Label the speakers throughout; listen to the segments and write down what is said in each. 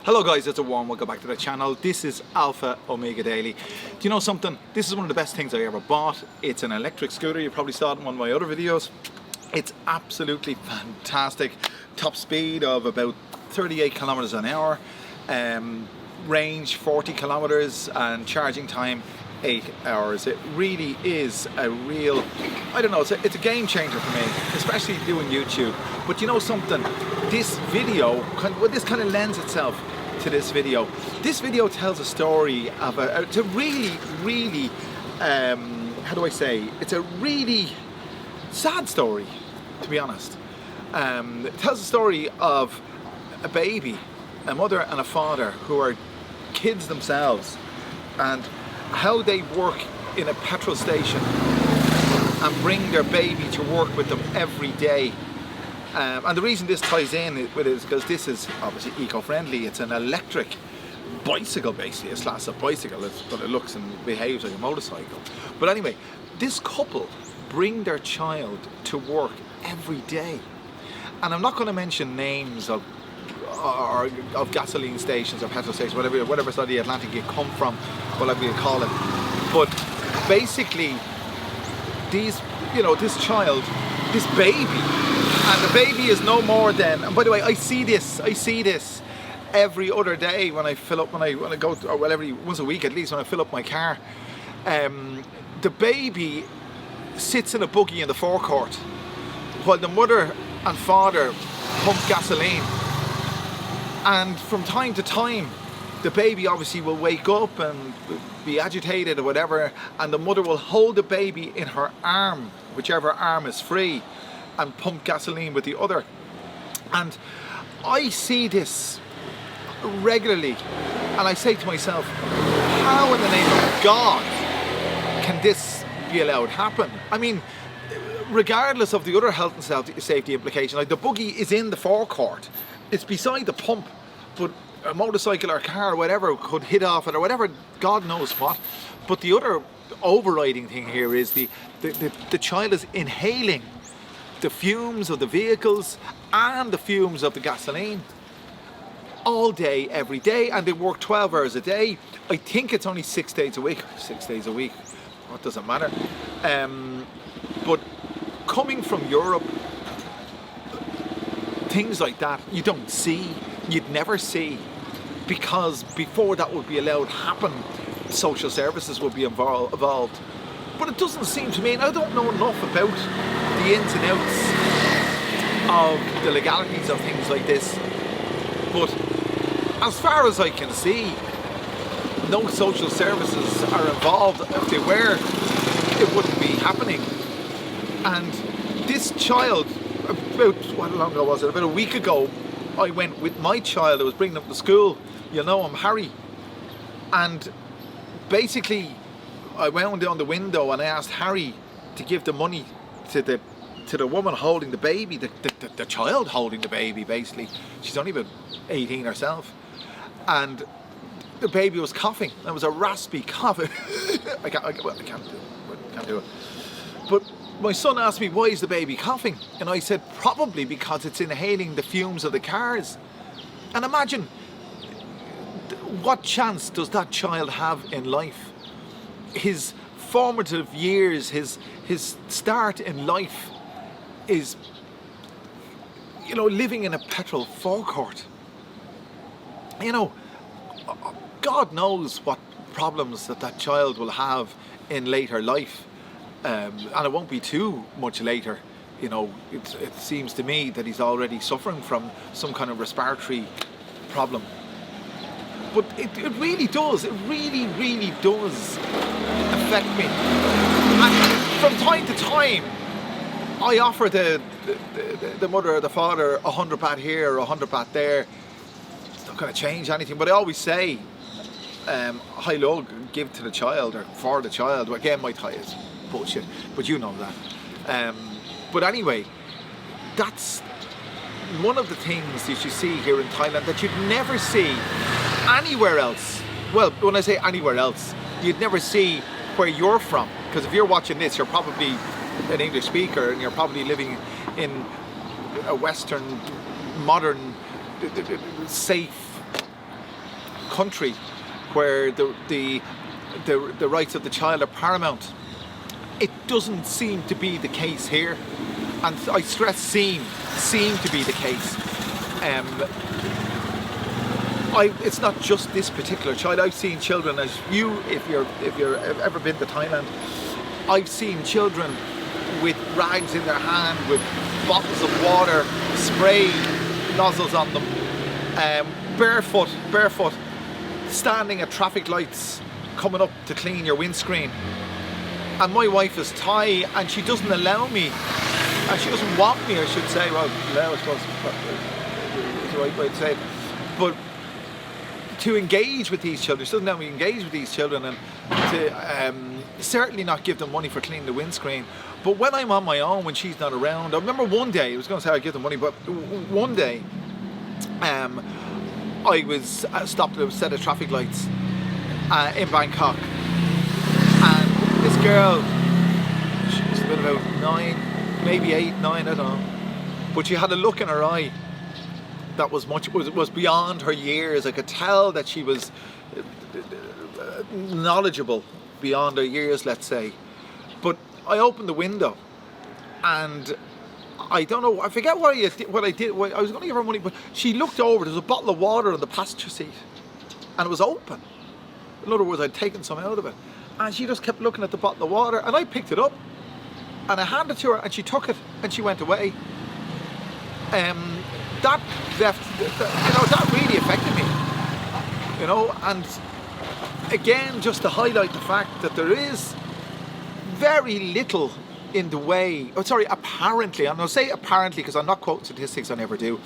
Speaker 1: Hello guys, it's a warm welcome back to the channel. This is Alpha Omega Daily. Do you know something? This is one of the best things I ever bought. It's an electric scooter. You probably saw it in one of my other videos. It's absolutely fantastic. Top speed of about 38 kilometers an hour, range 40 kilometers, and charging time 8 hours. It really is a real, I don't know, it's a game changer for me, especially doing YouTube. But you know something? This video, this kind of lends itself to this video. This video tells a story of it's a really, how do I say? It's a really sad story, to be honest. It tells a story of a baby, a mother and a father who are kids themselves, and how they work in a petrol station and bring their baby to work with them every day. And the reason this ties in with it is because this is obviously eco-friendly. It's an electric bicycle, basically. It's class of bicycle, but it looks and behaves like a motorcycle. But anyway, this couple bring their child to work every day. And I'm not going to mention names of gasoline stations or petrol stations, whatever side of the Atlantic you come from, whatever you call it. But basically, this child, this baby, and the baby is no more than, and by the way, I see this every other day when I fill up, when I go to, or well, once a week at least, when I fill up my car. The baby sits in a buggy in the forecourt while the mother and father pump gasoline. And from time to time, the baby obviously will wake up and be agitated or whatever, and the mother will hold the baby in her arm, whichever arm is free, and pump gasoline with the other. And I see this regularly, and I say to myself, how in the name of God can this be allowed to happen? I mean, regardless of the other health and safety implications, like the buggy is in the forecourt, it's beside the pump, but a motorcycle or car or whatever could hit off it or whatever, God knows what. But the other overriding thing here is the child is inhaling the fumes of the vehicles and the fumes of the gasoline all day, every day, and they work 12 hours a day. I think it's only 6 days a week. 6 days a week, what does it matter? But coming from Europe, things like that you don't see, you'd never see, because before that would be allowed to happen, social services would be involved. But it doesn't seem to me, and I don't know enough about the ins and outs of the legalities of things like this, but as far as I can see, no social services are involved. If they were, it wouldn't be happening. And this child, about, how long ago was it? About a week ago, I went with my child. I was bringing him to school. You know him, Harry. And basically, I wound down the window and I asked Harry to give the money to the woman holding the baby, the child holding the baby, basically. She's only about 18 herself. And the baby was coughing. There was a raspy cough. I can't do it. But my son asked me, why is the baby coughing? And I said, probably because it's inhaling the fumes of the cars. And imagine, what chance does that child have in life? His formative years, his start in life is, living in a petrol forecourt. God knows what problems that child will have in later life. And it won't be too much later. It seems to me that he's already suffering from some kind of respiratory problem. But it really does, it really does affect me. And from time to time, I offer the mother or the father 100 baht here or 100 baht there. It's not going to change anything, but I always say, high low, give to the child or for the child. Again, my Thai is bullshit, but you know that. But anyway, that's one of the things that you see here in Thailand that you'd never see anywhere else. Well, when I say anywhere else, you'd never see where you're from, because if you're watching this, you're probably an English speaker and you're probably living in a Western, modern, safe country where the rights of the child are paramount. It doesn't seem to be the case here, and I stress seem to be the case. It's not just this particular child. I've seen children, as if you're ever been to Thailand, I've seen children with rags in their hand, with bottles of water, spray nozzles on them, barefoot, standing at traffic lights, coming up to clean your windscreen. And my wife is Thai, and she doesn't allow me, and she doesn't want me, I should say. Well, allow, I suppose, is the right way to say it. But to engage with these children, she doesn't let me engage with these children, and to certainly not give them money for cleaning the windscreen. But when I'm on my own, when she's not around, I remember one day, I was going to say I give them money, but one day I was stopped at a set of traffic lights in Bangkok, and this girl, she must have been about 9, maybe 8, 9, I don't know, but she had a look in her eye that was beyond her years. I could tell that she was knowledgeable beyond her years, let's say. But I opened the window, and I don't know, I forget what I did. I was going to give her money, but she looked over. There was a bottle of water on the passenger seat, and it was open. In other words, I'd taken some out of it, and she just kept looking at the bottle of water, and I picked it up, and I handed it to her, and she took it, and she went away. That that really affected me, and again, just to highlight the fact that there is very little in the way, apparently, I'm going to say apparently because I'm not quoting statistics, I never do,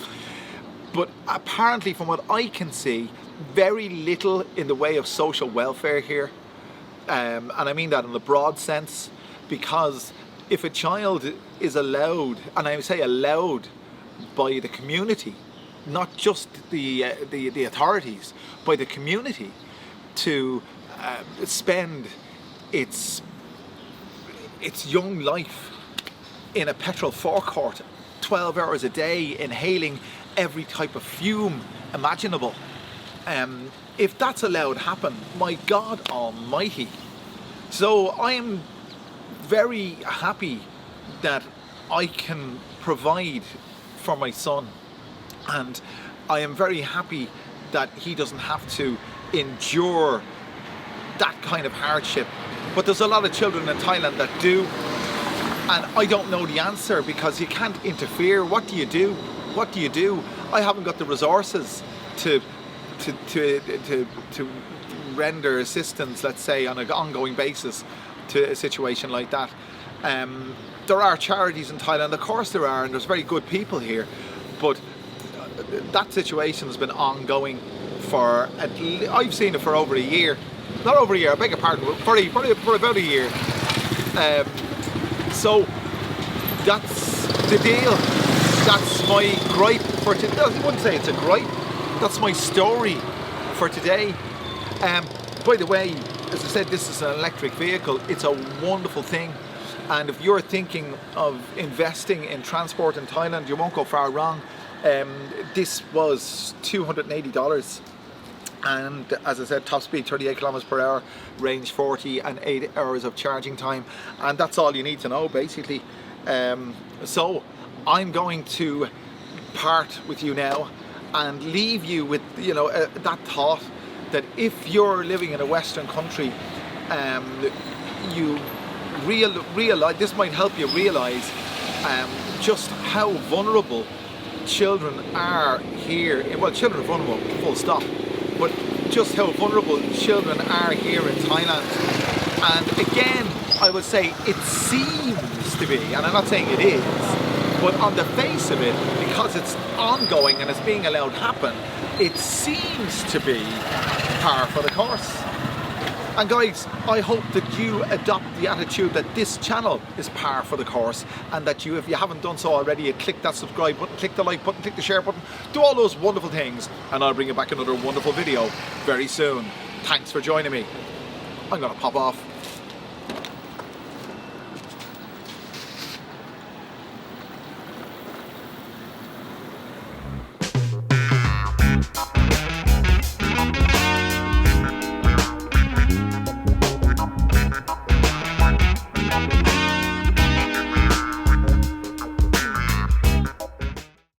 Speaker 1: but apparently from what I can see, very little in the way of social welfare here, and I mean that in the broad sense, because if a child is allowed, and I say allowed by the community, not just the authorities, by the community, to spend its young life in a petrol forecourt 12 hours a day, inhaling every type of fume imaginable. If that's allowed to happen, my God almighty. So I'm very happy that I can provide for my son, and I am very happy that he doesn't have to endure that kind of hardship. But there's a lot of children in Thailand that do, and I don't know the answer because you can't interfere. What do you do? What do you do? I haven't got the resources to render assistance, let's say, on an ongoing basis to a situation like that. There are charities in Thailand, of course there are, and there's very good people here, but that situation has been ongoing for, I've seen it for over a year. Not over a year, I beg your pardon, for about a year. So that's the deal. That's my gripe for today. I wouldn't say it's a gripe, that's my story for today. By the way, as I said, this is an electric vehicle. It's a wonderful thing. And if you're thinking of investing in transport in Thailand, you won't go far wrong. This was $280. And as I said, top speed 38 kilometers per hour, range 40, and 8 hours of charging time. And that's all you need to know, basically. So I'm going to part with you now and leave you with, that thought that if you're living in a Western country, you realize, this might help you realize just how vulnerable children are here. Well, children are vulnerable, full stop, but just how vulnerable children are here in Thailand. And again, I would say it seems to be, and I'm not saying it is, but on the face of it, because it's ongoing and it's being allowed to happen, it seems to be par for the course. And guys, I hope that you adopt the attitude that this channel is par for the course, and that you, if you haven't done so already, you click that subscribe button, click the like button, click the share button, do all those wonderful things, and I'll bring you back another wonderful video very soon. Thanks for joining me. I'm gonna pop off.